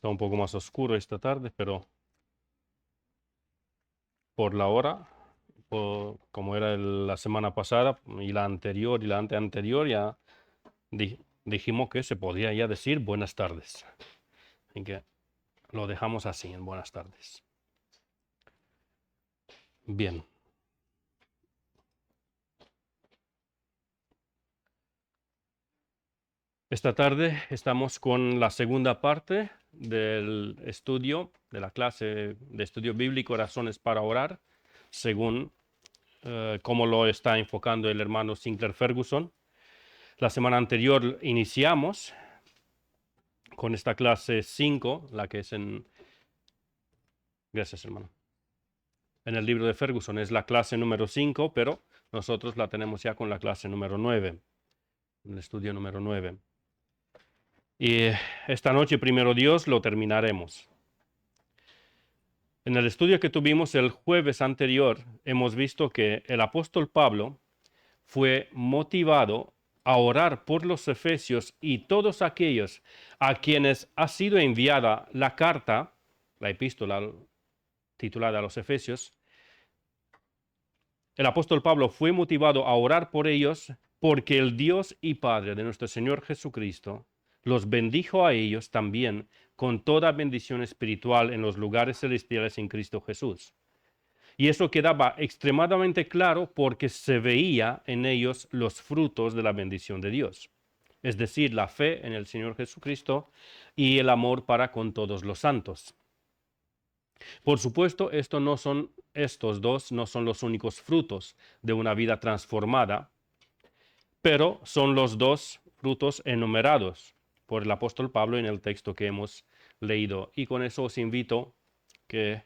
Está un poco más oscuro esta tarde, pero por la hora, como era la semana pasada y la anterior y la anteanterior, ya dijimos que se podía ya decir buenas tardes. Así que lo dejamos así, en buenas tardes. Bien. Esta tarde estamos con la segunda parte del estudio, de la clase de estudio bíblico, Razones para Orar, según cómo lo está enfocando el hermano Sinclair Ferguson. La semana anterior iniciamos con esta clase 5, la que es en... Gracias, hermano. En el libro de Ferguson es la clase número 5, pero nosotros la tenemos ya con la clase número 9, el estudio número 9. Y esta noche, primero Dios, lo terminaremos. En el estudio que tuvimos el jueves anterior, hemos visto que el apóstol Pablo fue motivado a orar por los efesios y todos aquellos a quienes ha sido enviada la carta, la epístola titulada a los efesios. El apóstol Pablo fue motivado a orar por ellos porque el Dios y Padre de nuestro Señor Jesucristo los bendijo a ellos también con toda bendición espiritual en los lugares celestiales en Cristo Jesús. Y eso quedaba extremadamente claro porque se veía en ellos los frutos de la bendición de Dios, es decir, la fe en el Señor Jesucristo y el amor para con todos los santos. Por supuesto, estos dos no son los únicos frutos de una vida transformada, pero son los dos frutos enumerados por el apóstol Pablo en el texto que hemos leído. Y con eso os invito que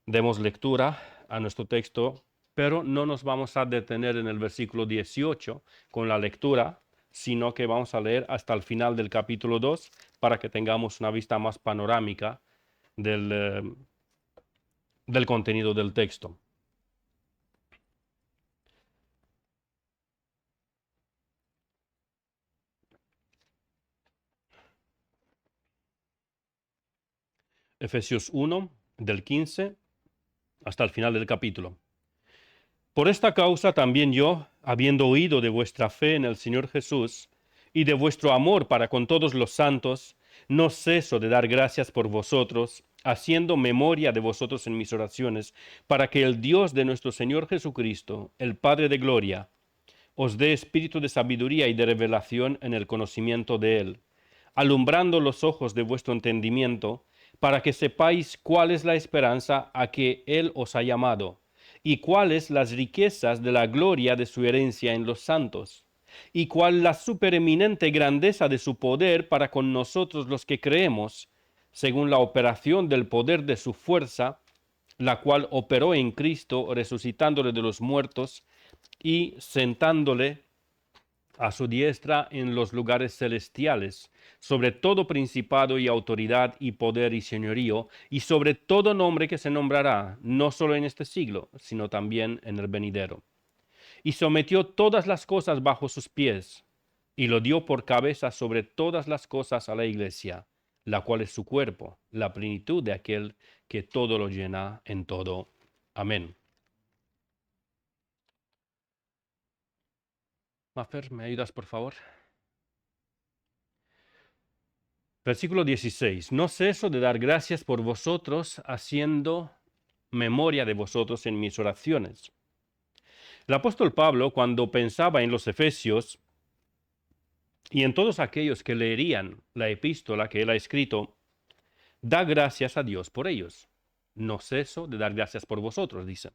demos lectura a nuestro texto, pero no nos vamos a detener en el versículo 18 con la lectura, sino que vamos a leer hasta el final del capítulo 2 para que tengamos una vista más panorámica del contenido del texto. Efesios 1, del 15 hasta el final del capítulo. Por esta causa también yo, habiendo oído de vuestra fe en el Señor Jesús y de vuestro amor para con todos los santos, no ceso de dar gracias por vosotros, haciendo memoria de vosotros en mis oraciones, para que el Dios de nuestro Señor Jesucristo, el Padre de gloria, os dé espíritu de sabiduría y de revelación en el conocimiento de Él, alumbrando los ojos de vuestro entendimiento, para que sepáis cuál es la esperanza a que Él os ha llamado, y cuáles las riquezas de la gloria de su herencia en los santos, y cuál la supereminente grandeza de su poder para con nosotros los que creemos, según la operación del poder de su fuerza, la cual operó en Cristo, resucitándole de los muertos y sentándole a su diestra en los lugares celestiales, sobre todo principado y autoridad y poder y señorío, y sobre todo nombre que se nombrará, no solo en este siglo, sino también en el venidero. Y sometió todas las cosas bajo sus pies, y lo dio por cabeza sobre todas las cosas a la iglesia, la cual es su cuerpo, la plenitud de aquel que todo lo llena en todo. Amén. Mafer, ¿me ayudas por favor? Versículo 16. No ceso de dar gracias por vosotros, haciendo memoria de vosotros en mis oraciones. El apóstol Pablo, cuando pensaba en los efesios y en todos aquellos que leerían la epístola que él ha escrito, da gracias a Dios por ellos. No ceso de dar gracias por vosotros, dice.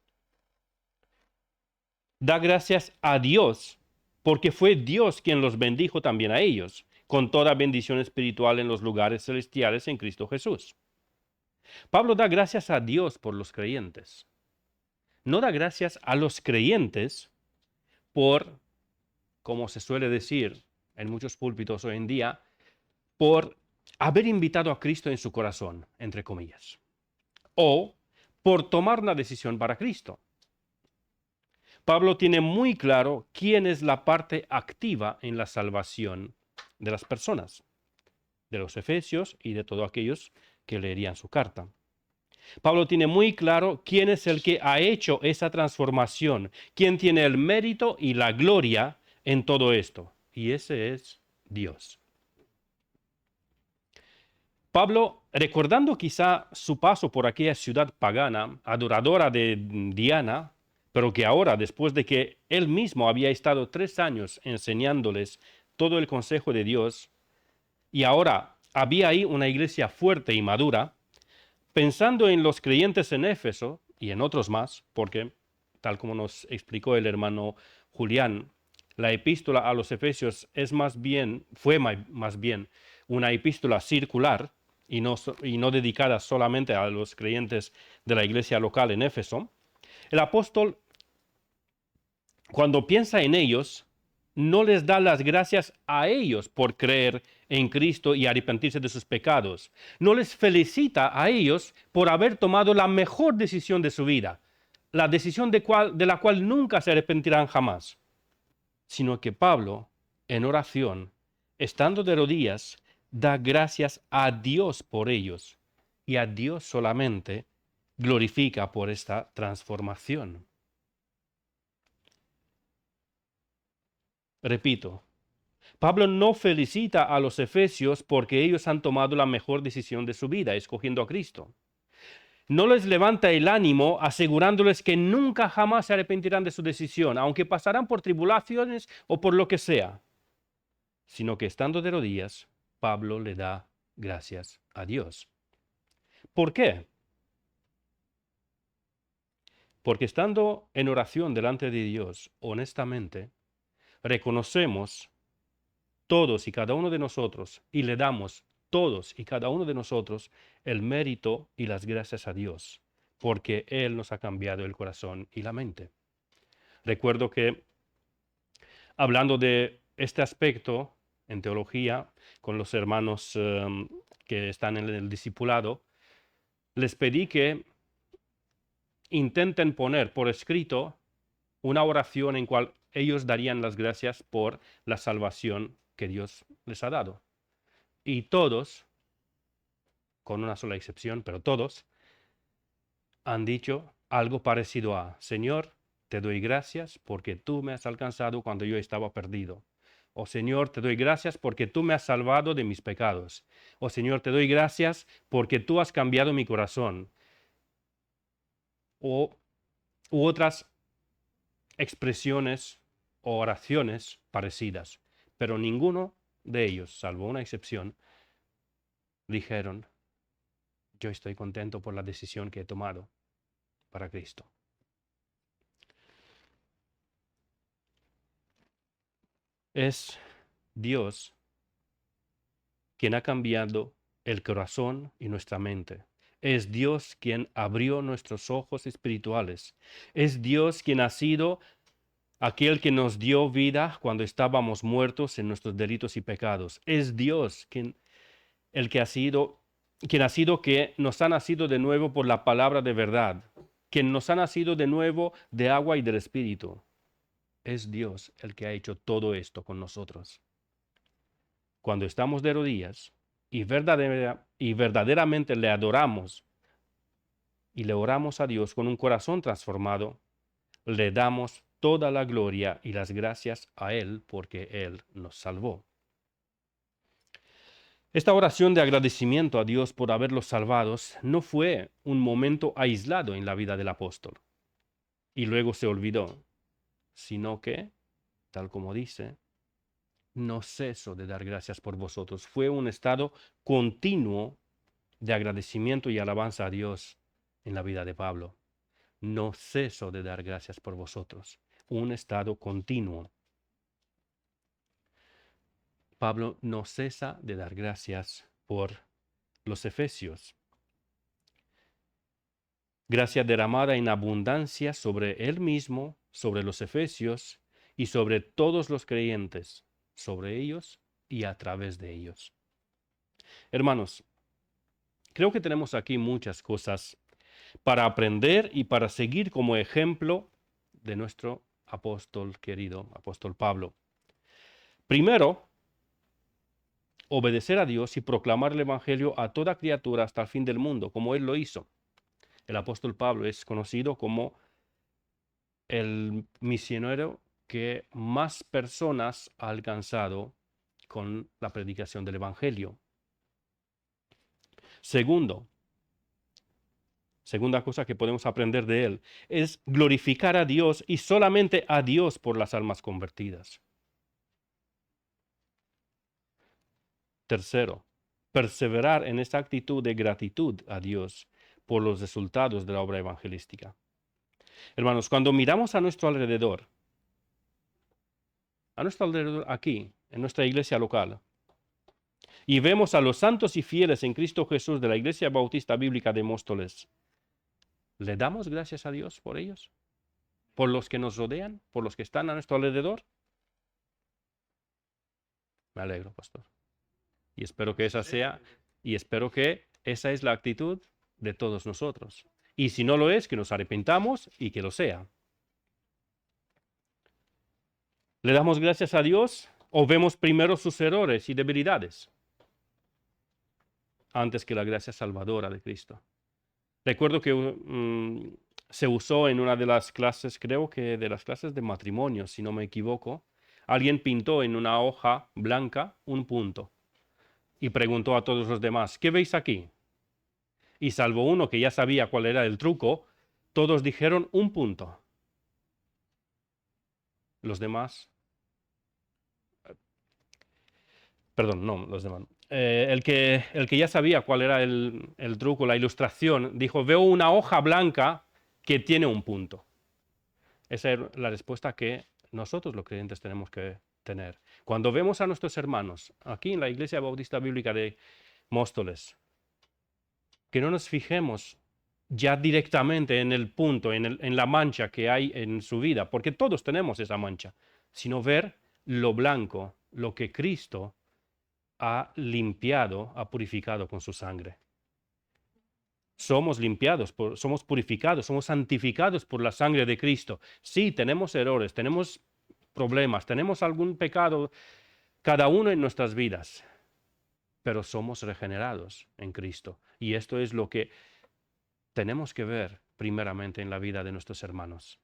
Da gracias a Dios, porque fue Dios quien los bendijo también a ellos, con toda bendición espiritual en los lugares celestiales en Cristo Jesús. Pablo da gracias a Dios por los creyentes. No da gracias a los creyentes por, como se suele decir en muchos púlpitos hoy en día, por haber invitado a Cristo en su corazón, entre comillas, o por tomar una decisión para Cristo. Pablo tiene muy claro quién es la parte activa en la salvación de las personas, de los efesios y de todos aquellos que leerían su carta. Pablo tiene muy claro quién es el que ha hecho esa transformación, quién tiene el mérito y la gloria en todo esto. Y ese es Dios. Pablo, recordando quizá su paso por aquella ciudad pagana, adoradora de Diana, pero que ahora, después de que él mismo había estado 3 años enseñándoles todo el consejo de Dios, y ahora había ahí una iglesia fuerte y madura, pensando en los creyentes en Éfeso y en otros más, porque, tal como nos explicó el hermano Julián, la epístola a los Efesios fue más bien una epístola circular y no dedicada solamente a los creyentes de la iglesia local en Éfeso. El apóstol, cuando piensa en ellos, no les da las gracias a ellos por creer en Cristo y arrepentirse de sus pecados. No les felicita a ellos por haber tomado la mejor decisión de su vida, la decisión de la cual nunca se arrepentirán jamás. Sino que Pablo, en oración, estando de rodillas, da gracias a Dios por ellos y a Dios solamente glorifica por esta transformación. Repito, Pablo no felicita a los efesios porque ellos han tomado la mejor decisión de su vida, escogiendo a Cristo. No les levanta el ánimo asegurándoles que nunca jamás se arrepentirán de su decisión, aunque pasarán por tribulaciones o por lo que sea, sino que estando de rodillas, Pablo le da gracias a Dios. ¿Por qué? Porque estando en oración delante de Dios, honestamente, reconocemos todos y cada uno de nosotros y le damos todos y cada uno de nosotros el mérito y las gracias a Dios, porque Él nos ha cambiado el corazón y la mente. Recuerdo que hablando de este aspecto en teología con los hermanos que están en el discipulado, les pedí que intenten poner por escrito una oración en cual ellos darían las gracias por la salvación que Dios les ha dado. Y todos, con una sola excepción, pero todos, han dicho algo parecido a: Señor, te doy gracias porque tú me has alcanzado cuando yo estaba perdido. O Señor, te doy gracias porque tú me has salvado de mis pecados. O Señor, te doy gracias porque tú has cambiado mi corazón. U otras expresiones o oraciones parecidas. Pero ninguno de ellos, salvo una excepción, dijeron: yo estoy contento por la decisión que he tomado para Cristo. Es Dios quien ha cambiado el corazón y nuestra mente. Es Dios quien abrió nuestros ojos espirituales. Es Dios quien ha sido aquel que nos dio vida cuando estábamos muertos en nuestros delitos y pecados. Es Dios quien que nos ha nacido de nuevo por la palabra de verdad, quien nos ha nacido de nuevo de agua y del Espíritu. Es Dios el que ha hecho todo esto con nosotros. Cuando estamos de rodillas y verdaderamente le adoramos y le oramos a Dios con un corazón transformado, le damos toda la gloria y las gracias a Él porque Él nos salvó. Esta oración de agradecimiento a Dios por haberlos salvados no fue un momento aislado en la vida del apóstol y luego se olvidó, sino que, tal como dice, no ceso de dar gracias por vosotros. Fue un estado continuo de agradecimiento y alabanza a Dios en la vida de Pablo. No ceso de dar gracias por vosotros. Un estado continuo. Pablo no cesa de dar gracias por los efesios. Gracia derramada en abundancia sobre él mismo, sobre los efesios y sobre todos los creyentes, sobre ellos y a través de ellos. Hermanos, creo que tenemos aquí muchas cosas para aprender y para seguir como ejemplo de nuestro apóstol querido, apóstol Pablo. Primero, obedecer a Dios y proclamar el Evangelio a toda criatura hasta el fin del mundo, como Él lo hizo. El apóstol Pablo es conocido como el misionero que más personas ha alcanzado con la predicación del Evangelio. Segunda cosa que podemos aprender de él es glorificar a Dios y solamente a Dios por las almas convertidas. Tercero, perseverar en esta actitud de gratitud a Dios por los resultados de la obra evangelística. Hermanos, cuando miramos a nuestro alrededor aquí, en nuestra iglesia local, y vemos a los santos y fieles en Cristo Jesús de la Iglesia Bautista Bíblica de Móstoles, ¿le damos gracias a Dios por ellos? ¿Por los que nos rodean? ¿Por los que están a nuestro alrededor? Me alegro, pastor. Y espero que esa es la actitud de todos nosotros. Y si no lo es, que nos arrepintamos y que lo sea. ¿Le damos gracias a Dios o vemos primero sus errores y debilidades antes que la gracia salvadora de Cristo? Recuerdo que se usó en una de las clases, creo que de las clases de matrimonio, si no me equivoco, alguien pintó en una hoja blanca un punto y preguntó a todos los demás, ¿qué veis aquí? Y salvo uno que ya sabía cuál era el truco, todos dijeron un punto. Los demás, perdón, no, los demás. El que ya sabía cuál era el truco, la ilustración, dijo, veo una hoja blanca que tiene un punto. Esa es la respuesta que nosotros los creyentes tenemos que tener. Cuando vemos a nuestros hermanos aquí en la Iglesia Bautista Bíblica de Móstoles, que no nos fijemos ya directamente en el punto, en la mancha que hay en su vida, porque todos tenemos esa mancha, sino ver lo blanco, lo que Cristo ha limpiado, ha purificado con su sangre. Somos limpiados, somos purificados, somos santificados por la sangre de Cristo. Sí, tenemos errores, tenemos problemas, tenemos algún pecado, cada uno en nuestras vidas, pero somos regenerados en Cristo. Y esto es lo que tenemos que ver primeramente en la vida de nuestros hermanos.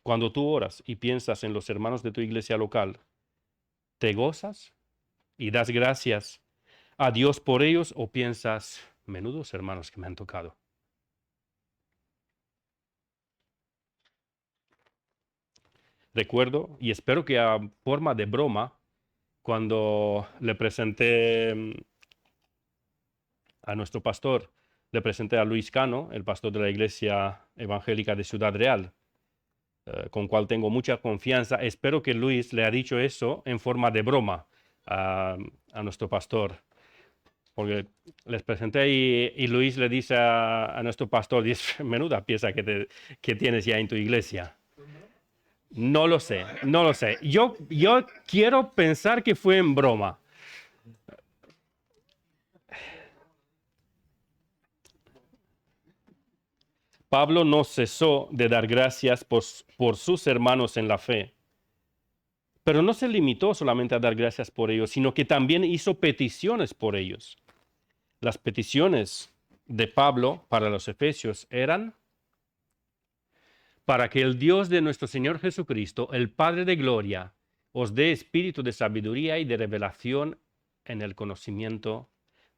Cuando tú oras y piensas en los hermanos de tu iglesia local, ¿te gozas y das gracias a Dios por ellos o piensas, menudos hermanos que me han tocado? Recuerdo, y espero que a forma de broma, cuando le presenté a nuestro pastor, le presenté a Luis Cano, el pastor de la iglesia evangélica de Ciudad Real, con cual tengo mucha confianza. Espero que Luis le ha dicho eso en forma de broma a nuestro pastor. Porque les presenté y Luis le dice a nuestro pastor, dice, menuda pieza que tienes ya en tu iglesia. No lo sé, no lo sé. Yo quiero pensar que fue en broma. Pablo no cesó de dar gracias por sus hermanos en la fe. Pero no se limitó solamente a dar gracias por ellos, sino que también hizo peticiones por ellos. Las peticiones de Pablo para los efesios eran para que el Dios de nuestro Señor Jesucristo, el Padre de gloria, os dé espíritu de sabiduría y de revelación en el conocimiento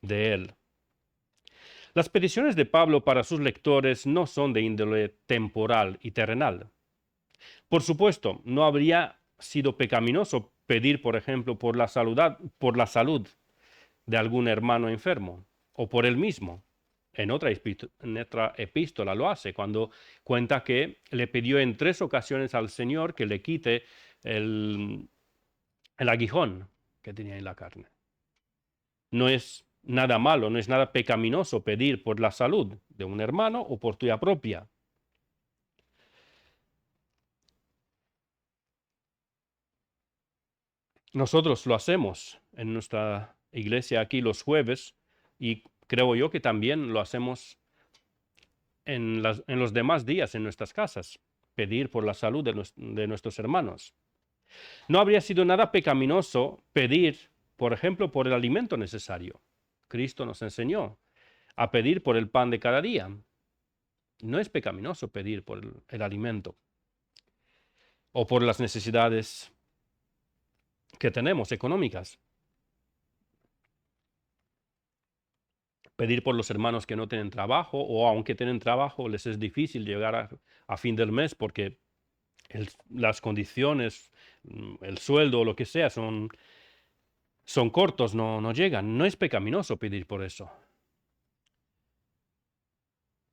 de Él. Las peticiones de Pablo para sus lectores no son de índole temporal y terrenal. Por supuesto, no habría sido pecaminoso pedir, por ejemplo, por la salud de algún hermano enfermo o por él mismo. En otra epístola lo hace cuando cuenta que le pidió en 3 ocasiones al Señor que le quite el aguijón que tenía en la carne. No es nada malo, no es nada pecaminoso pedir por la salud de un hermano o por tuya propia. Nosotros lo hacemos en nuestra iglesia aquí los jueves y creo yo que también lo hacemos en los demás días en nuestras casas, pedir por la salud de nuestros hermanos. No habría sido nada pecaminoso pedir, por ejemplo, por el alimento necesario. Cristo nos enseñó a pedir por el pan de cada día. No es pecaminoso pedir por el alimento o por las necesidades que tenemos económicas. Pedir por los hermanos que no tienen trabajo o aunque tienen trabajo les es difícil llegar a fin del mes porque las condiciones, el sueldo o lo que sea son cortos, no llegan. No es pecaminoso pedir por eso.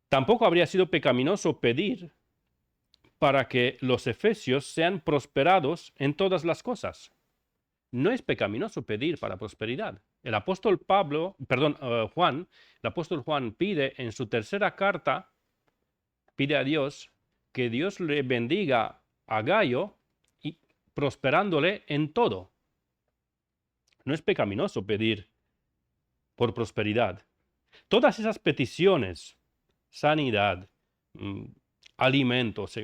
Tampoco habría sido pecaminoso pedir para que los efesios sean prosperados en todas las cosas. No es pecaminoso pedir para prosperidad. El apóstol Juan, el apóstol Juan pide en su tercera carta, pide a Dios que Dios le bendiga a Gayo y prosperándole en todo. No es pecaminoso pedir por prosperidad. Todas esas peticiones, sanidad, alimentos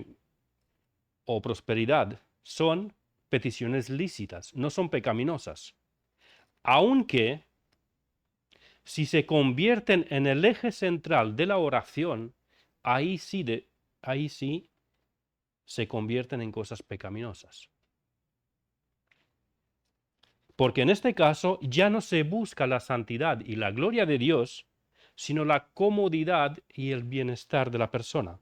o prosperidad, son peticiones lícitas, no son pecaminosas. Aunque, si se convierten en el eje central de la oración, ahí sí se convierten en cosas pecaminosas. Porque en este caso ya no se busca la santidad y la gloria de Dios, sino la comodidad y el bienestar de la persona.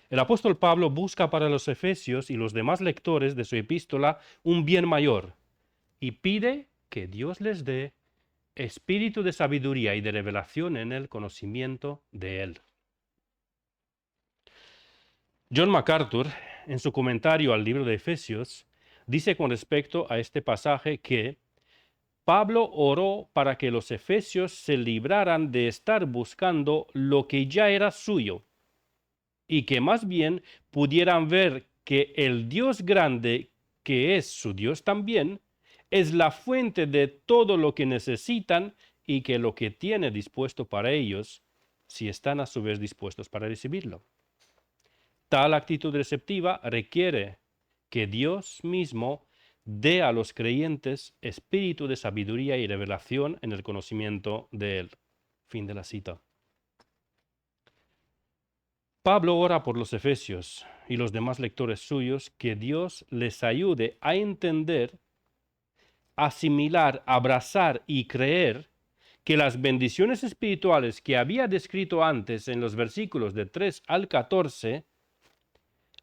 El apóstol Pablo busca para los efesios y los demás lectores de su epístola un bien mayor y pide que Dios les dé espíritu de sabiduría y de revelación en el conocimiento de Él. John MacArthur, en su comentario al libro de Efesios, dice con respecto a este pasaje que Pablo oró para que los efesios se libraran de estar buscando lo que ya era suyo y que más bien pudieran ver que el Dios grande, que es su Dios también, es la fuente de todo lo que necesitan y que lo que tiene dispuesto para ellos, si están a su vez dispuestos para recibirlo. Tal actitud receptiva requiere que Dios mismo dé a los creyentes espíritu de sabiduría y revelación en el conocimiento de Él. Fin de la cita. Pablo ora por los efesios y los demás lectores suyos que Dios les ayude a entender, asimilar, abrazar y creer que las bendiciones espirituales que había descrito antes en los versículos de 3 al 14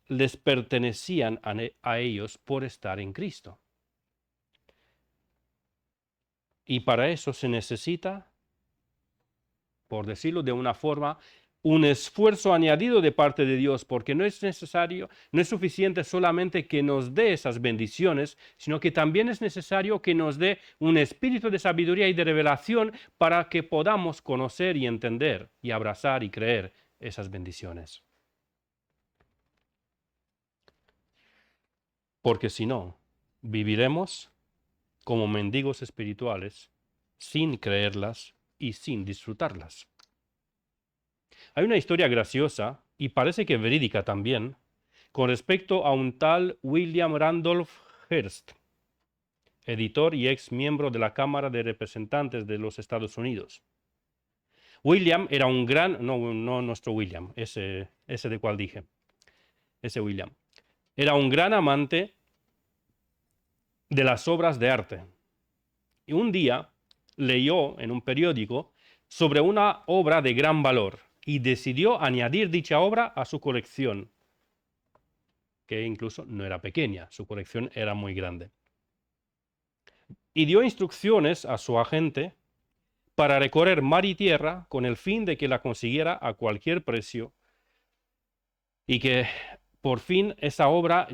les pertenecían a ellos por estar en Cristo. Y para eso se necesita, por decirlo de una forma, un esfuerzo añadido de parte de Dios, porque no es necesario, no es suficiente solamente que nos dé esas bendiciones, sino que también es necesario que nos dé un espíritu de sabiduría y de revelación para que podamos conocer y entender y abrazar y creer esas bendiciones. Porque si no, viviremos como mendigos espirituales sin creerlas y sin disfrutarlas. Hay una historia graciosa, y parece que verídica también, con respecto a un tal William Randolph Hearst, editor y ex miembro de la Cámara de Representantes de los Estados Unidos. William era un gran, no nuestro William, ese de cual dije, ese William, era un gran amante de las obras de arte. Y un día leyó en un periódico sobre una obra de gran valor y decidió añadir dicha obra a su colección, que incluso no era pequeña, su colección era muy grande. Y dio instrucciones a su agente para recorrer mar y tierra con el fin de que la consiguiera a cualquier precio y que por fin esa obra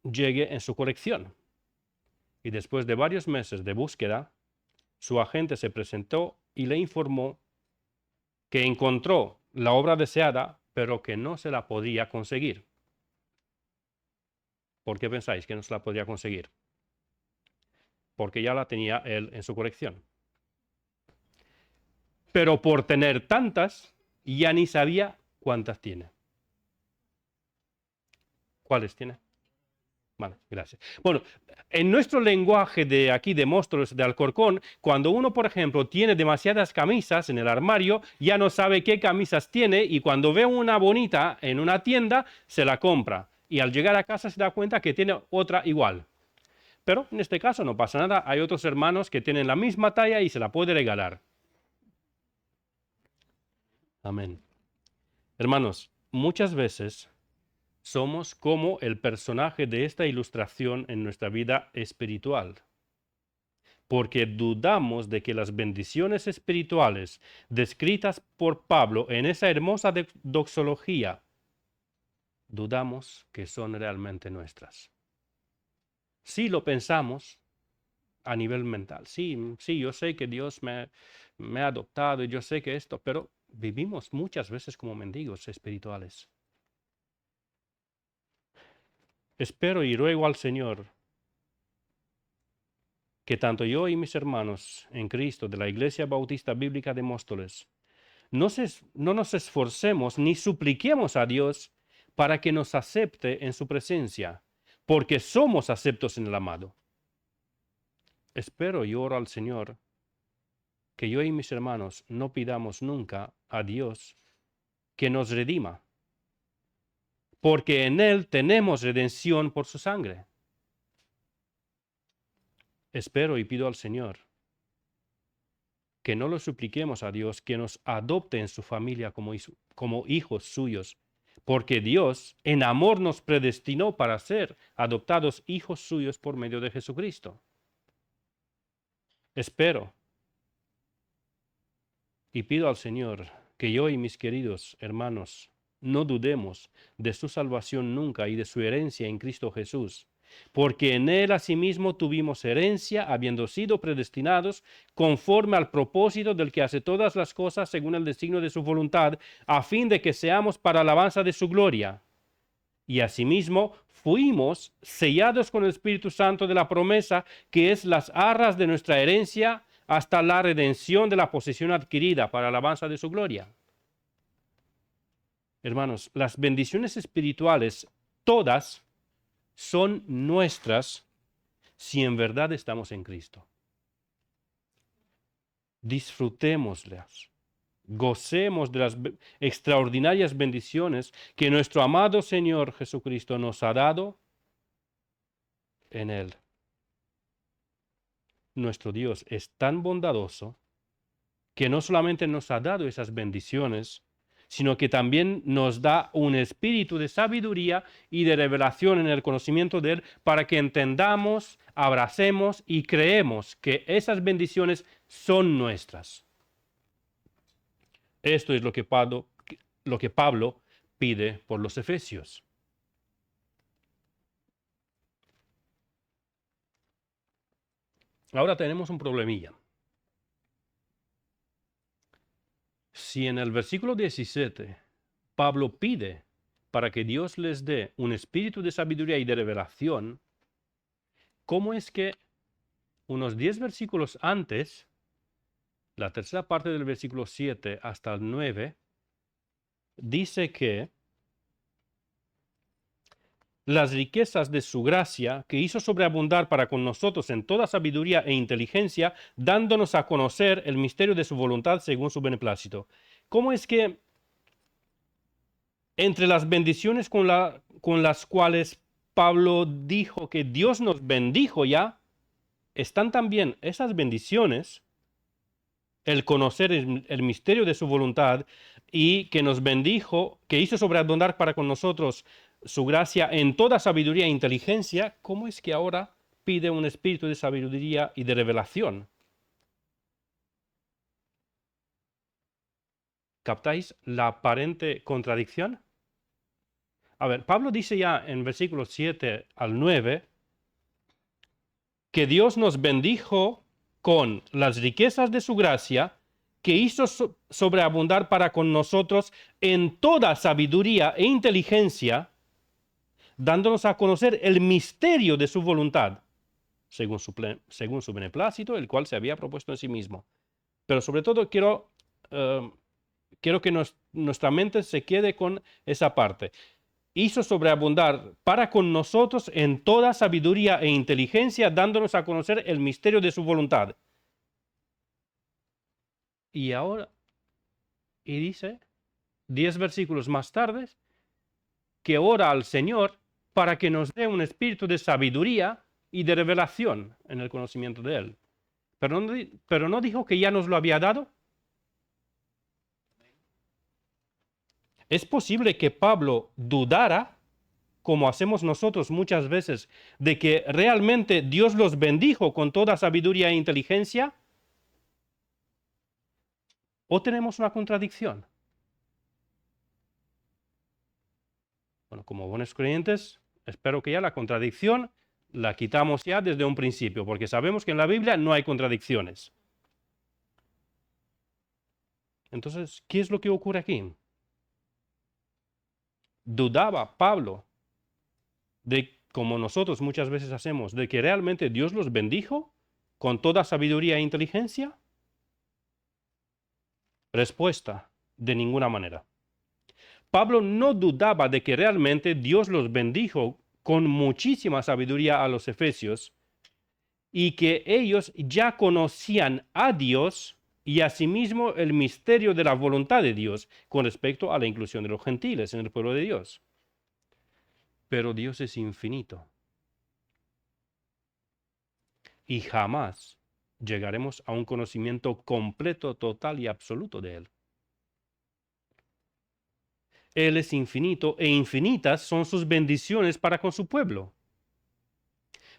llegue en su colección. Y después de varios meses de búsqueda, su agente se presentó y le informó que encontró la obra deseada, pero que no se la podía conseguir. ¿Por qué pensáis que no se la podría conseguir? Porque ya la tenía él en su colección. Pero por tener tantas, ya ni sabía cuántas tiene. ¿Cuáles tiene? Vale, gracias. Bueno, en nuestro lenguaje de aquí de Móstoles, de Alcorcón, cuando uno, por ejemplo, tiene demasiadas camisas en el armario, ya no sabe qué camisas tiene y cuando ve una bonita en una tienda, se la compra. Y al llegar a casa se da cuenta que tiene otra igual. Pero en este caso no pasa nada, hay otros hermanos que tienen la misma talla y se la puede regalar. Amén. Hermanos, muchas veces somos como el personaje de esta ilustración en nuestra vida espiritual, porque dudamos de que las bendiciones espirituales descritas por Pablo en esa hermosa doxología, dudamos que son realmente nuestras. Sí lo pensamos a nivel mental, sí, yo sé que Dios me ha adoptado y yo sé que esto, pero vivimos muchas veces como mendigos espirituales. Espero y ruego al Señor que tanto yo y mis hermanos en Cristo de la Iglesia Bautista Bíblica de Móstoles no nos esforcemos ni supliquemos a Dios para que nos acepte en su presencia, porque somos aceptos en el amado. Espero y oro al Señor que yo y mis hermanos no pidamos nunca a Dios que nos redima, porque en Él tenemos redención por su sangre. Espero y pido al Señor que no lo supliquemos a Dios que nos adopte en su familia como hijos suyos, porque Dios en amor nos predestinó para ser adoptados hijos suyos por medio de Jesucristo. Espero y pido al Señor que yo y mis queridos hermanos no dudemos de su salvación nunca y de su herencia en Cristo Jesús, porque en Él asimismo tuvimos herencia, habiendo sido predestinados conforme al propósito del que hace todas las cosas según el designio de su voluntad, a fin de que seamos para alabanza de su gloria. Y asimismo fuimos sellados con el Espíritu Santo de la promesa, que es las arras de nuestra herencia, hasta la redención de la posesión adquirida para alabanza de su gloria. Hermanos, las bendiciones espirituales, todas, son nuestras si en verdad estamos en Cristo. Disfrutémoslas, gocemos de las extraordinarias bendiciones que nuestro amado Señor Jesucristo nos ha dado en Él. Nuestro Dios es tan bondadoso que no solamente nos ha dado esas bendiciones, sino que también nos da un espíritu de sabiduría y de revelación en el conocimiento de Él para que entendamos, abracemos y creemos que esas bendiciones son nuestras. Esto es lo que Pablo pide por los efesios. Ahora tenemos un problemilla. Si en el versículo 17 Pablo pide para que Dios les dé un espíritu de sabiduría y de revelación, ¿cómo es que unos 10 versículos antes, la tercera parte del versículo 7 hasta el 9, dice que las riquezas de su gracia, que hizo sobreabundar para con nosotros en toda sabiduría e inteligencia, dándonos a conocer el misterio de su voluntad según su beneplácito? ¿Cómo es que entre las bendiciones con las cuales Pablo dijo que Dios nos bendijo ya, están también esas bendiciones, el conocer el misterio de su voluntad y que nos bendijo, que hizo sobreabundar para con nosotros su gracia en toda sabiduría e inteligencia? ¿Cómo es que ahora pide un espíritu de sabiduría y de revelación? ¿Captáis la aparente contradicción? A ver, Pablo dice ya en versículos 7 al 9 que Dios nos bendijo con las riquezas de su gracia, que hizo sobreabundar para con nosotros en toda sabiduría e inteligencia, dándonos a conocer el misterio de su voluntad, según su beneplácito, el cual se había propuesto en sí mismo. Pero sobre todo quiero que nuestra mente se quede con esa parte. hizo sobreabundar para con nosotros en toda sabiduría e inteligencia, dándonos a conocer el misterio de su voluntad. Y ahora, y dice, 10 versículos más tarde, que ora al Señor para que nos dé un espíritu de sabiduría y de revelación en el conocimiento de Él. Pero no dijo que ya nos lo había dado. Es posible que Pablo dudara, como hacemos nosotros muchas veces, de que realmente Dios los bendijo con toda sabiduría e inteligencia. ¿O tenemos una contradicción? Bueno, como buenos creyentes, espero que ya la contradicción la quitamos ya desde un principio, porque sabemos que en la Biblia no hay contradicciones. Entonces, ¿qué es lo que ocurre aquí? Dudaba Pablo de, como nosotros muchas veces hacemos, de que realmente Dios los bendijo con toda sabiduría e inteligencia. Respuesta: de ninguna manera. Pablo no dudaba de que realmente Dios los bendijo con muchísima sabiduría a los efesios y que ellos ya conocían a Dios y asimismo el misterio de la voluntad de Dios con respecto a la inclusión de los gentiles en el pueblo de Dios. Pero Dios es infinito y jamás llegaremos a un conocimiento completo, total y absoluto de Él. Él es infinito e infinitas son sus bendiciones para con su pueblo.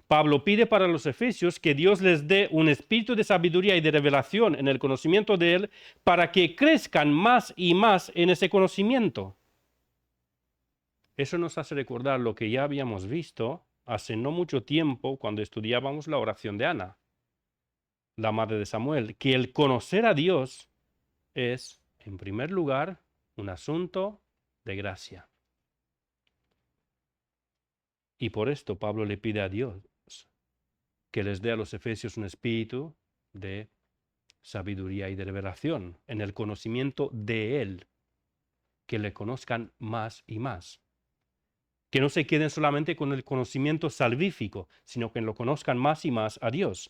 Pablo pide para los efesios que Dios les dé un espíritu de sabiduría y de revelación en el conocimiento de Él para que crezcan más y más en ese conocimiento. Eso nos hace recordar lo que ya habíamos visto hace no mucho tiempo cuando estudiábamos la oración de Ana, la madre de Samuel, que el conocer a Dios es, en primer lugar, un asunto de gracia. Y por esto Pablo le pide a Dios que les dé a los efesios un espíritu de sabiduría y de revelación en el conocimiento de Él, que le conozcan más y más. Que no se queden solamente con el conocimiento salvífico, sino que lo conozcan más y más a Dios.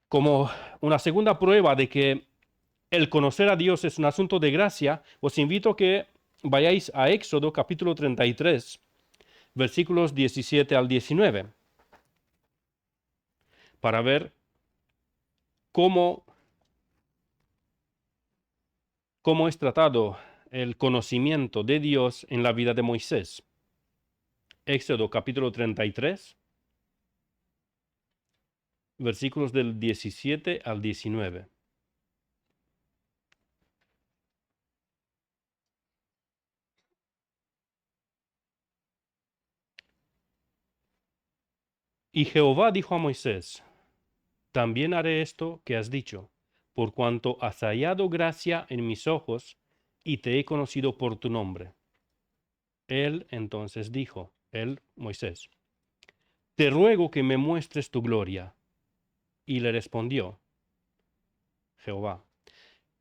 Como una segunda prueba de que el conocer a Dios es un asunto de gracia, os invito a que vayáis a Éxodo capítulo 33, versículos 17 al 19, para ver cómo es tratado el conocimiento de Dios en la vida de Moisés. Éxodo capítulo 33, versículos del 17 al 19. Y Jehová dijo a Moisés: también haré esto que has dicho, por cuanto has hallado gracia en mis ojos, y te he conocido por tu nombre. Él entonces dijo, Moisés: te ruego que me muestres tu gloria. Y le respondió Jehová: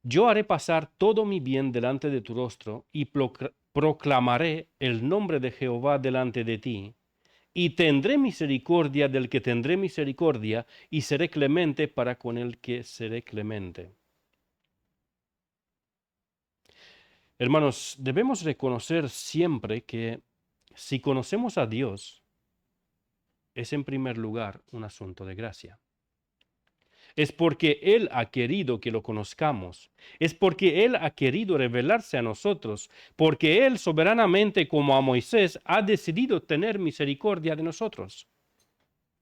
yo haré pasar todo mi bien delante de tu rostro, y proclamaré el nombre de Jehová delante de ti. Y tendré misericordia del que tendré misericordia, y seré clemente para con el que seré clemente. Hermanos, debemos reconocer siempre que si conocemos a Dios, es en primer lugar un asunto de gracia. Es porque Él ha querido que lo conozcamos. Es porque Él ha querido revelarse a nosotros. Porque Él soberanamente, como a Moisés, ha decidido tener misericordia de nosotros.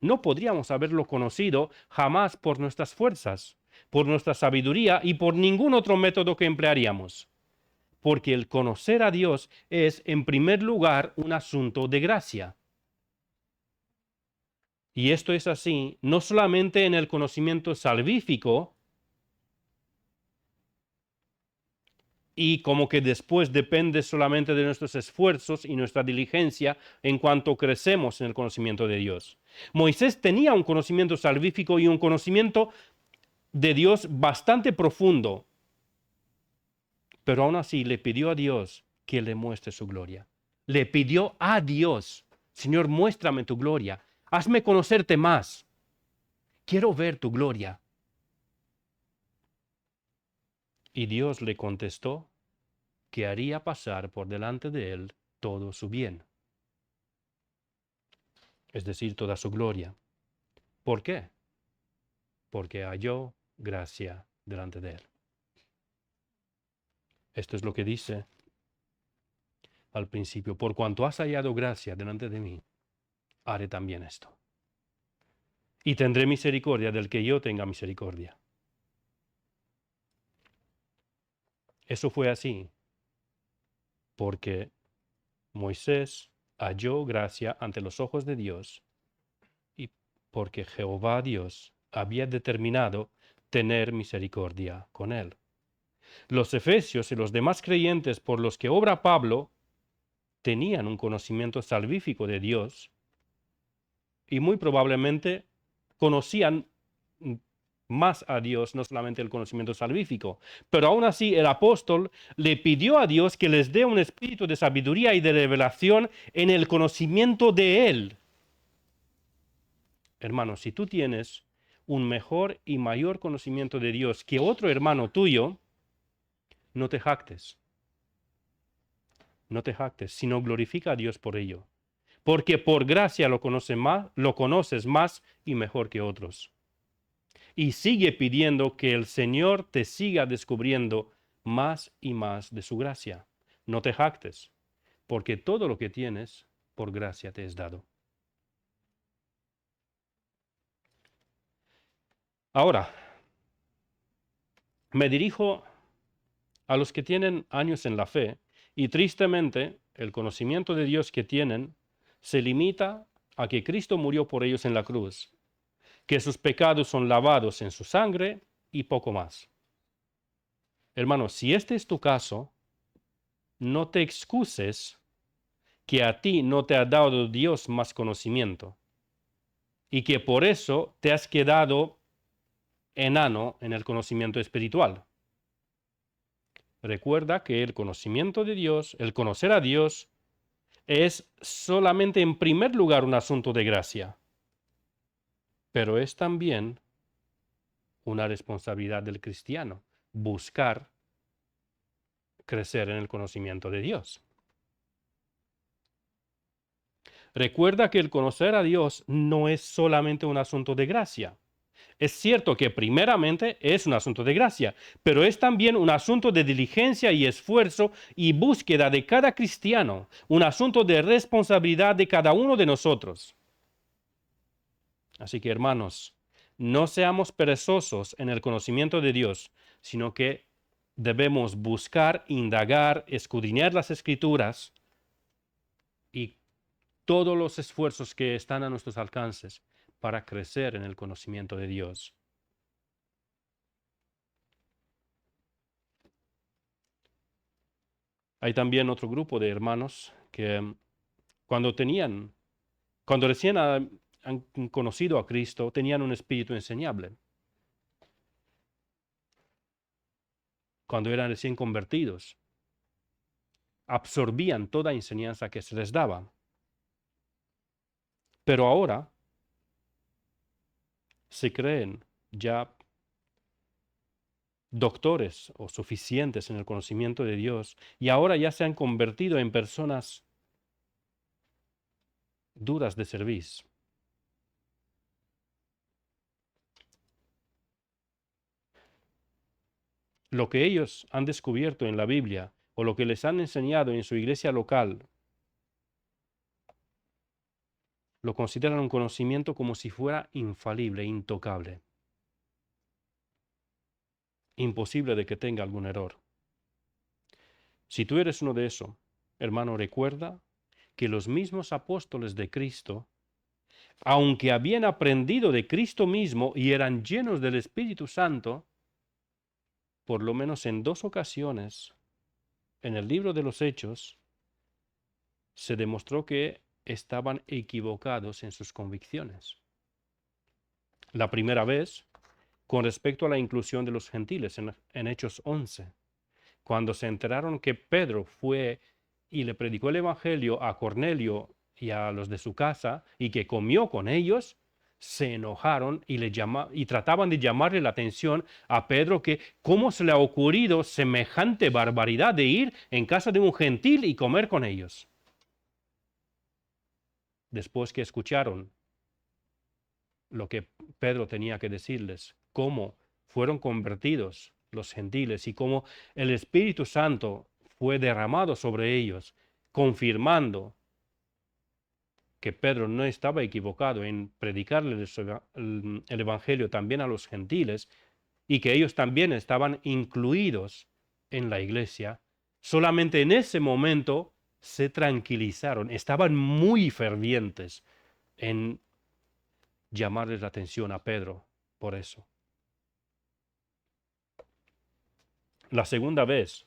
No podríamos haberlo conocido jamás por nuestras fuerzas, por nuestra sabiduría y por ningún otro método que emplearíamos. Porque el conocer a Dios es, en primer lugar, un asunto de gracia. Y esto es así, no solamente en el conocimiento salvífico, y como que después depende solamente de nuestros esfuerzos y nuestra diligencia en cuanto crecemos en el conocimiento de Dios. Moisés tenía un conocimiento salvífico y un conocimiento de Dios bastante profundo, pero aún así le pidió a Dios que le muestre su gloria. Le pidió a Dios, Señor, muéstrame tu gloria, hazme conocerte más. Quiero ver tu gloria. Y Dios le contestó que haría pasar por delante de él todo su bien, es decir, toda su gloria. ¿Por qué? Porque halló gracia delante de él. Esto es lo que dice al principio. Por cuanto has hallado gracia delante de mí, haré también esto. Y tendré misericordia del que yo tenga misericordia. Eso fue así, porque Moisés halló gracia ante los ojos de Dios y porque Jehová Dios había determinado tener misericordia con él. Los efesios y los demás creyentes por los que obra Pablo tenían un conocimiento salvífico de Dios y muy probablemente conocían más a Dios, no solamente el conocimiento salvífico. Pero aún así el apóstol le pidió a Dios que les dé un espíritu de sabiduría y de revelación en el conocimiento de Él. Hermano, si tú tienes un mejor y mayor conocimiento de Dios que otro hermano tuyo, no te jactes. No te jactes, sino glorifica a Dios por ello. Porque por gracia lo conoces más y mejor que otros. Y sigue pidiendo que el Señor te siga descubriendo más y más de su gracia. No te jactes, porque todo lo que tienes, por gracia te es dado. Ahora, me dirijo a los que tienen años en la fe y tristemente el conocimiento de Dios que tienen se limita a que Cristo murió por ellos en la cruz, que sus pecados son lavados en su sangre y poco más. Hermano, si este es tu caso, no te excuses que a ti no te ha dado Dios más conocimiento y que por eso te has quedado enano en el conocimiento espiritual. Recuerda que el conocimiento de Dios, el conocer a Dios, es solamente en primer lugar un asunto de gracia, pero es también una responsabilidad del cristiano buscar crecer en el conocimiento de Dios. Recuerda que el conocer a Dios no es solamente un asunto de gracia. Es cierto que primeramente es un asunto de gracia, pero es también un asunto de diligencia y esfuerzo y búsqueda de cada cristiano, un asunto de responsabilidad de cada uno de nosotros. Así que, hermanos, no seamos perezosos en el conocimiento de Dios, sino que debemos buscar, indagar, escudriñar las Escrituras y todos los esfuerzos que están a nuestros alcances para crecer en el conocimiento de Dios. Hay también otro grupo de hermanos que cuando recién han conocido a Cristo, tenían un espíritu enseñable. Cuando eran recién convertidos, absorbían toda enseñanza que se les daba. Pero ahora se creen ya doctores o suficientes en el conocimiento de Dios y ahora ya se han convertido en personas duras de servicio. Lo que ellos han descubierto en la Biblia o lo que les han enseñado en su iglesia local, lo consideran un conocimiento como si fuera infalible, intocable. Imposible de que tenga algún error. Si tú eres uno de esos, hermano, recuerda que los mismos apóstoles de Cristo, aunque habían aprendido de Cristo mismo y eran llenos del Espíritu Santo, por lo menos en 2 ocasiones, en el libro de los Hechos, se demostró que estaban equivocados en sus convicciones. La primera vez, con respecto a la inclusión de los gentiles en Hechos 11, cuando se enteraron que Pedro fue y le predicó el Evangelio a Cornelio y a los de su casa, y que comió con ellos, se enojaron y trataban de llamarle la atención a Pedro que cómo se le ha ocurrido semejante barbaridad de ir en casa de un gentil y comer con ellos. Después que escucharon lo que Pedro tenía que decirles, cómo fueron convertidos los gentiles y cómo el Espíritu Santo fue derramado sobre ellos, confirmando que Pedro no estaba equivocado en predicarles el Evangelio también a los gentiles y que ellos también estaban incluidos en la iglesia. Solamente en ese momento se tranquilizaron, estaban muy fervientes en llamarles la atención a Pedro por eso. La segunda vez,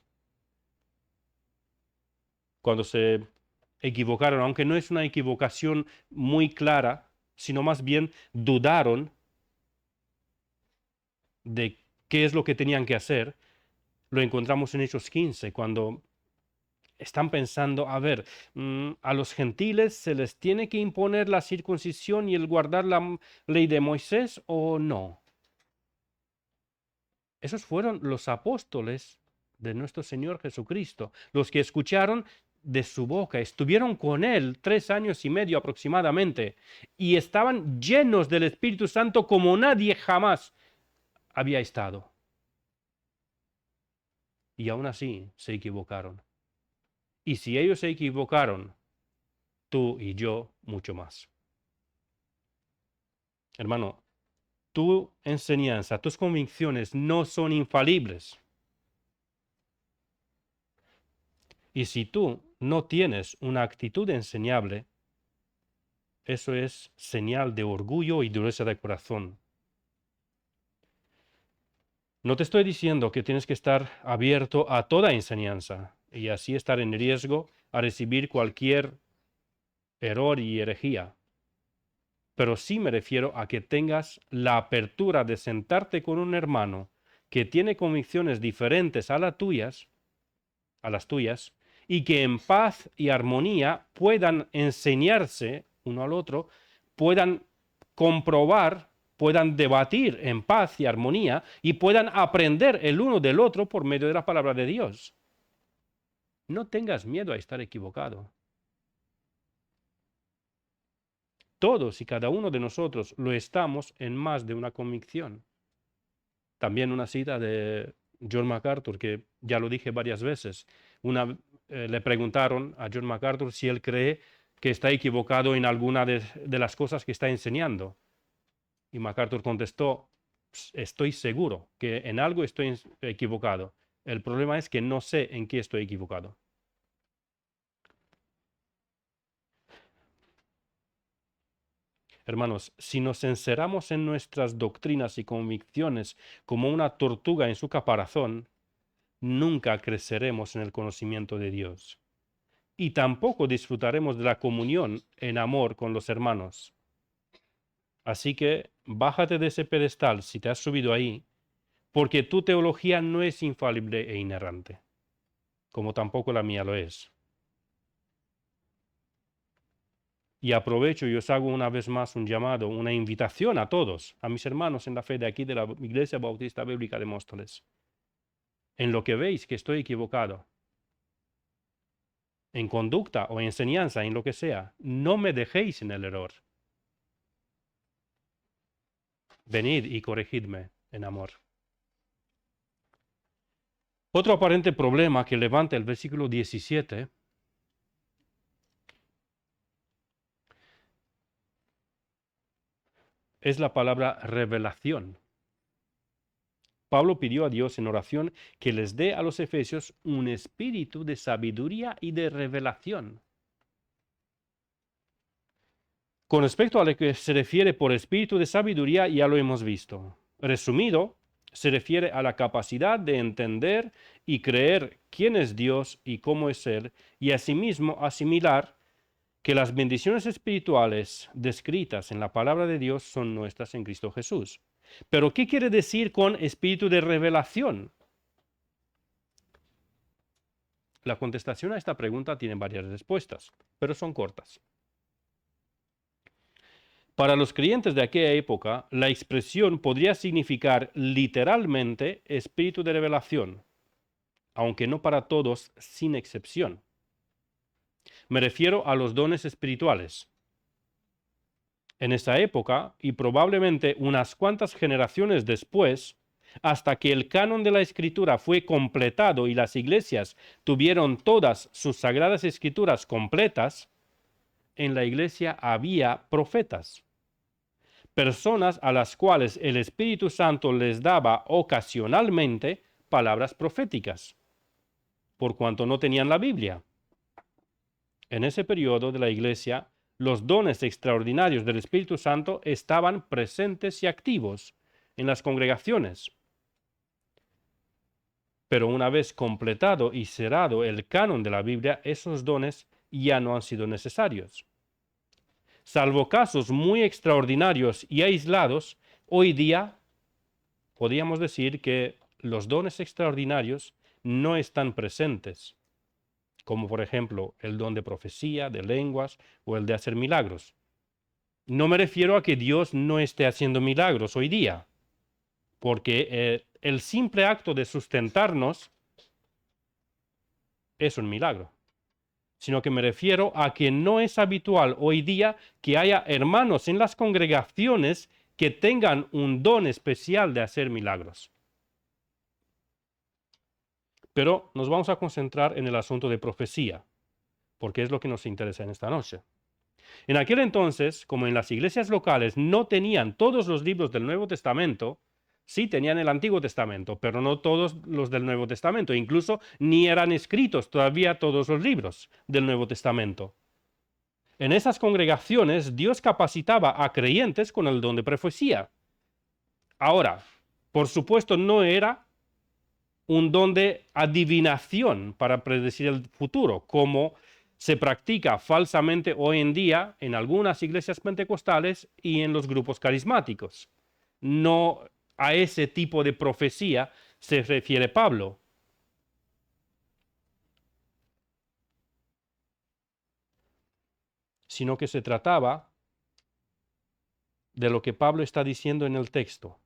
cuando se equivocaron, aunque no es una equivocación muy clara, sino más bien dudaron de qué es lo que tenían que hacer, lo encontramos en Hechos 15, cuando están pensando, a ver, a los gentiles se les tiene que imponer la circuncisión y el guardar la ley de Moisés o no. Esos fueron los apóstoles de nuestro Señor Jesucristo, los que escucharon de su boca, estuvieron con Él 3 años y medio aproximadamente, y estaban llenos del Espíritu Santo como nadie jamás había estado. Y aún así se equivocaron. Y si ellos se equivocaron, tú y yo mucho más. Hermano, tu enseñanza, tus convicciones no son infalibles. Y si tú no tienes una actitud enseñable, eso es señal de orgullo y dureza de corazón. No te estoy diciendo que tienes que estar abierto a toda enseñanza y así estar en riesgo a recibir cualquier error y herejía. Pero sí me refiero a que tengas la apertura de sentarte con un hermano que tiene convicciones diferentes a las tuyas, y que en paz y armonía puedan enseñarse uno al otro, puedan comprobar, puedan debatir en paz y armonía y puedan aprender el uno del otro por medio de la palabra de Dios. No tengas miedo a estar equivocado. Todos y cada uno de nosotros lo estamos en más de una convicción. También una cita de John MacArthur, que ya lo dije varias veces. Le preguntaron a John MacArthur si él cree que está equivocado en alguna de las cosas que está enseñando. Y MacArthur contestó, estoy seguro que en algo estoy equivocado. El problema es que no sé en qué estoy equivocado. Hermanos, si nos encerramos en nuestras doctrinas y convicciones como una tortuga en su caparazón, nunca creceremos en el conocimiento de Dios. Y tampoco disfrutaremos de la comunión en amor con los hermanos. Así que bájate de ese pedestal si te has subido ahí, porque tu teología no es infalible e inerrante, como tampoco la mía lo es. Y aprovecho y os hago una vez más un llamado, una invitación a todos, a mis hermanos en la fe de aquí de la Iglesia Bautista Bíblica de Móstoles. En lo que veis que estoy equivocado, en conducta o enseñanza, en lo que sea, no me dejéis en el error. Venid y corregidme en amor. Otro aparente problema que levanta el versículo 17 es la palabra revelación. Pablo pidió a Dios en oración que les dé a los efesios un espíritu de sabiduría y de revelación. Con respecto a lo que se refiere por espíritu de sabiduría, ya lo hemos visto. Resumido, se refiere a la capacidad de entender y creer quién es Dios y cómo es Él, y asimismo asimilar que las bendiciones espirituales descritas en la palabra de Dios son nuestras en Cristo Jesús. Pero, ¿qué quiere decir con espíritu de revelación? La contestación a esta pregunta tiene varias respuestas, pero son cortas. Para los creyentes de aquella época, la expresión podría significar literalmente espíritu de revelación, aunque no para todos sin excepción. Me refiero a los dones espirituales. En esa época, y probablemente unas cuantas generaciones después, hasta que el canon de la escritura fue completado y las iglesias tuvieron todas sus sagradas escrituras completas, en la iglesia había profetas, personas a las cuales el Espíritu Santo les daba ocasionalmente palabras proféticas, por cuanto no tenían la Biblia. En ese periodo de la iglesia, los dones extraordinarios del Espíritu Santo estaban presentes y activos en las congregaciones. Pero una vez completado y cerrado el canon de la Biblia, esos dones ya no han sido necesarios. Salvo casos muy extraordinarios y aislados, hoy día podríamos decir que los dones extraordinarios no están presentes, como por ejemplo el don de profecía, de lenguas o el de hacer milagros. No me refiero a que Dios no esté haciendo milagros hoy día, porque el simple acto de sustentarnos es un milagro, sino que me refiero a que no es habitual hoy día que haya hermanos en las congregaciones que tengan un don especial de hacer milagros. Pero nos vamos a concentrar en el asunto de profecía, porque es lo que nos interesa en esta noche. En aquel entonces, como en las iglesias locales no tenían todos los libros del Nuevo Testamento, sí tenían el Antiguo Testamento, pero no todos los del Nuevo Testamento. Incluso ni eran escritos todavía todos los libros del Nuevo Testamento. En esas congregaciones Dios capacitaba a creyentes con el don de profecía. Ahora, por supuesto, no era un don de adivinación para predecir el futuro, como se practica falsamente hoy en día en algunas iglesias pentecostales y en los grupos carismáticos. No a ese tipo de profecía se refiere Pablo. Sino que se trataba de lo que Pablo está diciendo en el texto.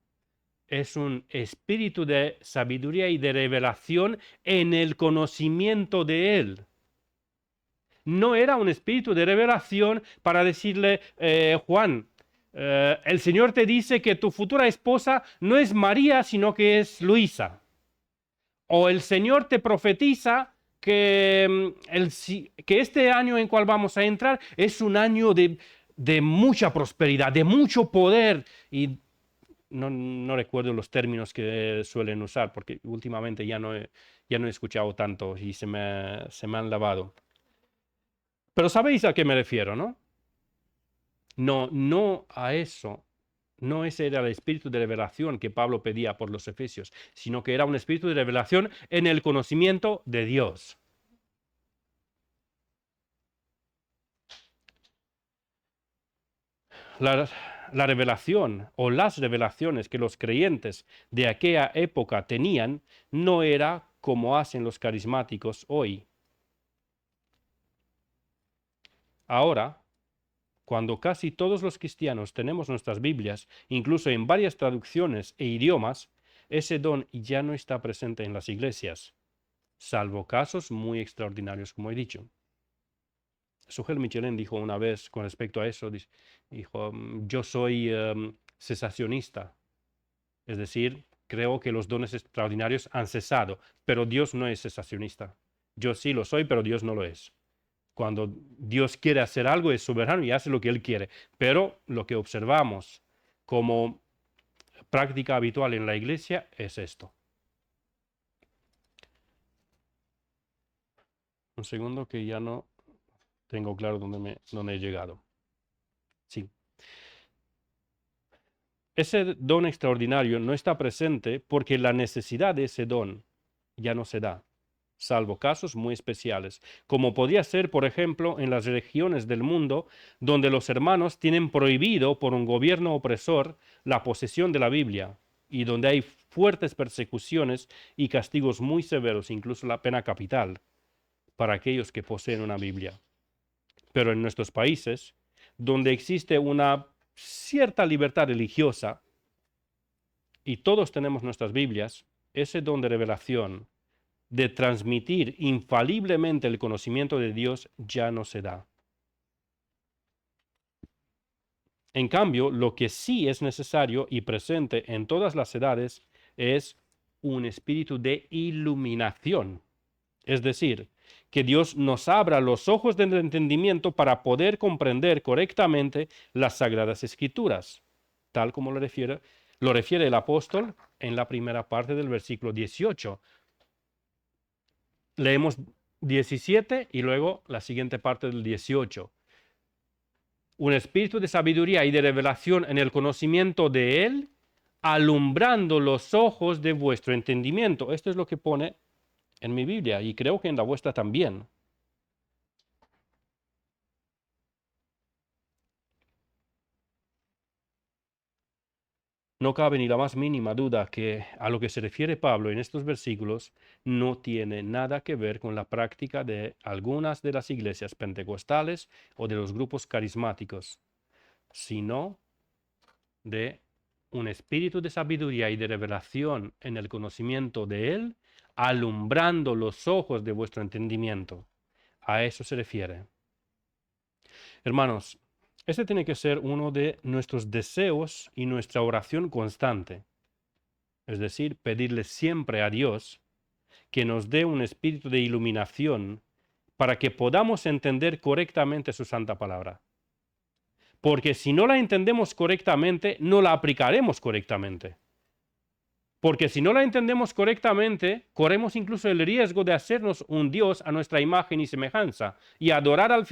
Es un espíritu de sabiduría y de revelación en el conocimiento de Él. No era un espíritu de revelación para decirle, Juan, el Señor te dice que tu futura esposa no es María, sino que es Luisa. O el Señor te profetiza que este año en cual vamos a entrar es un año de mucha prosperidad, de mucho poder. Y no recuerdo los términos que suelen usar, porque últimamente ya no he escuchado tanto y se me han lavado. Pero sabéis a qué me refiero, ¿no? No a eso. No ese era el espíritu de revelación que Pablo pedía por los efesios, sino que era un espíritu de revelación en el conocimiento de Dios. La revelación o las revelaciones que los creyentes de aquella época tenían no era como hacen los carismáticos hoy. Ahora, cuando casi todos los cristianos tenemos nuestras Biblias, incluso en varias traducciones e idiomas, ese don ya no está presente en las iglesias, salvo casos muy extraordinarios, como he dicho. Sujel Michelin dijo una vez con respecto a eso, dijo, yo soy cesacionista, es decir, creo que los dones extraordinarios han cesado, pero Dios no es cesacionista. Yo sí lo soy, pero Dios no lo es. Cuando Dios quiere hacer algo es soberano y hace lo que Él quiere. Pero lo que observamos como práctica habitual en la iglesia es esto. Un segundo que ya no tengo claro dónde he llegado. Sí. Ese don extraordinario no está presente porque la necesidad de ese don ya no se da, salvo casos muy especiales, como podría ser, por ejemplo, en las regiones del mundo donde los hermanos tienen prohibido por un gobierno opresor la posesión de la Biblia y donde hay fuertes persecuciones y castigos muy severos, incluso la pena capital. para aquellos que poseen una Biblia. Pero en nuestros países, donde existe una cierta libertad religiosa, y todos tenemos nuestras Biblias, ese don de revelación, de transmitir infaliblemente el conocimiento de Dios, ya no se da. En cambio, lo que sí es necesario y presente en todas las edades es un espíritu de iluminación. Es decir, que Dios nos abra los ojos del entendimiento para poder comprender correctamente las Sagradas Escrituras, tal como lo refiere el apóstol en la primera parte del versículo 18. Leemos 17 y luego la siguiente parte del 18. Un espíritu de sabiduría y de revelación en el conocimiento de Él, alumbrando los ojos de vuestro entendimiento. Esto es lo que pone en mi Biblia y creo que en la vuestra también. No cabe ni la más mínima duda que a lo que se refiere Pablo en estos versículos no tiene nada que ver con la práctica de algunas de las iglesias pentecostales o de los grupos carismáticos, sino de un espíritu de sabiduría y de revelación en el conocimiento de Él, alumbrando los ojos de vuestro entendimiento. A eso se refiere. Hermanos, este tiene que ser uno de nuestros deseos y nuestra oración constante. Es decir, pedirle siempre a Dios que nos dé un espíritu de iluminación para que podamos entender correctamente su santa palabra. Porque si no la entendemos correctamente, no la aplicaremos correctamente. Porque si no la entendemos correctamente, corremos incluso el riesgo de hacernos un Dios a nuestra imagen y semejanza y adorar al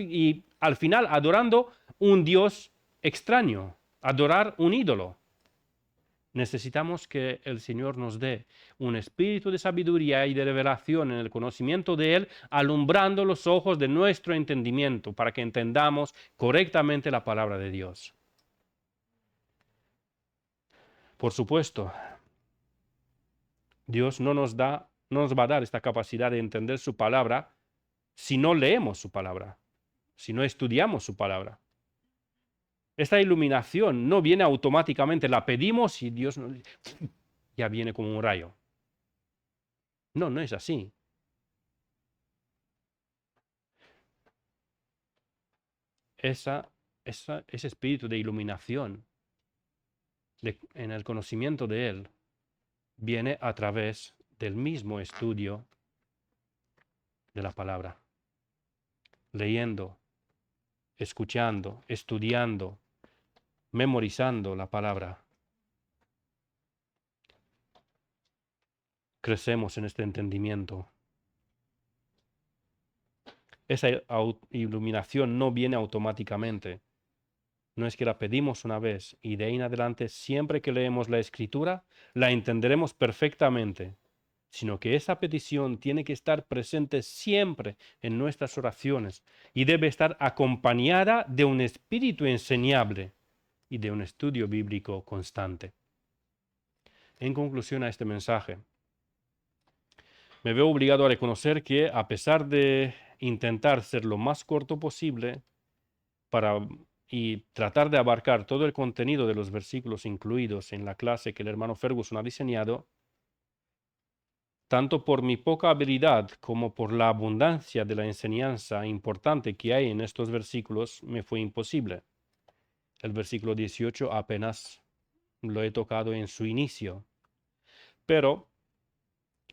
final adorando un Dios extraño, adorar un ídolo. Necesitamos que el Señor nos dé un espíritu de sabiduría y de revelación en el conocimiento de Él, alumbrando los ojos de nuestro entendimiento para que entendamos correctamente la palabra de Dios. Por supuesto, Dios no nos va a dar esta capacidad de entender su palabra si no leemos su palabra, si no estudiamos su palabra. Esta iluminación no viene automáticamente, la pedimos y Dios ya viene como un rayo. No, no es así. Ese espíritu de iluminación en el conocimiento de Él viene a través del mismo estudio de la palabra, leyendo, escuchando, estudiando, memorizando la palabra. Crecemos en este entendimiento. Esa iluminación no viene automáticamente. No es que la pedimos una vez y de ahí en adelante, siempre que leemos la Escritura, la entenderemos perfectamente, sino que esa petición tiene que estar presente siempre en nuestras oraciones y debe estar acompañada de un espíritu enseñable y de un estudio bíblico constante. En conclusión a este mensaje, me veo obligado a reconocer que a pesar de intentar ser lo más corto posible y tratar de abarcar todo el contenido de los versículos incluidos en la clase que el hermano Ferguson ha diseñado, tanto por mi poca habilidad como por la abundancia de la enseñanza importante que hay en estos versículos, me fue imposible. El versículo 18 apenas lo he tocado en su inicio. Pero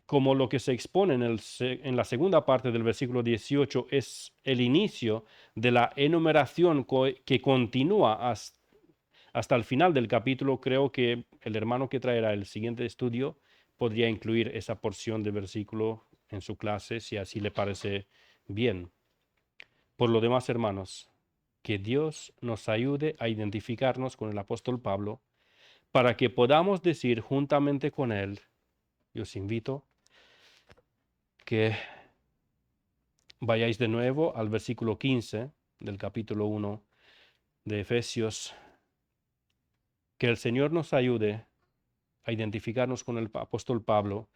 como lo que se expone en la segunda parte del versículo 18 es el inicio de la enumeración que continúa hasta el final del capítulo, creo que el hermano que traerá el siguiente estudio podría incluir esa porción de versículo en su clase, si así le parece bien. Por lo demás, hermanos, que Dios nos ayude a identificarnos con el apóstol Pablo para que podamos decir juntamente con él, yo os invito que vayáis de nuevo al versículo 15 del capítulo 1 de Efesios, que el Señor nos ayude a identificarnos con el apóstol Pablo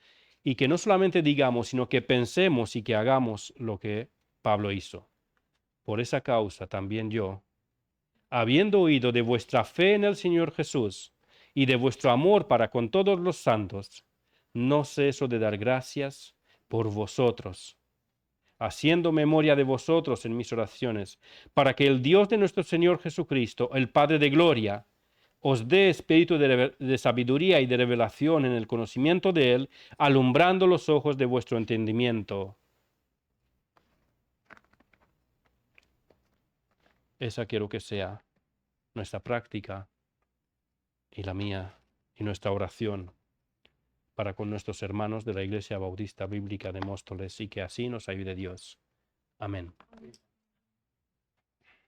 y que no solamente digamos, sino que pensemos y que hagamos lo que Pablo hizo. Por esa causa también yo, habiendo oído de vuestra fe en el Señor Jesús y de vuestro amor para con todos los santos, no ceso de dar gracias por vosotros, haciendo memoria de vosotros en mis oraciones, para que el Dios de nuestro Señor Jesucristo, el Padre de gloria, os dé espíritu de sabiduría y de revelación en el conocimiento de Él, alumbrando los ojos de vuestro entendimiento. Esa quiero que sea nuestra práctica y la mía y nuestra oración para con nuestros hermanos de la Iglesia Bautista Bíblica de Móstoles, y que así nos ayude Dios. Amén.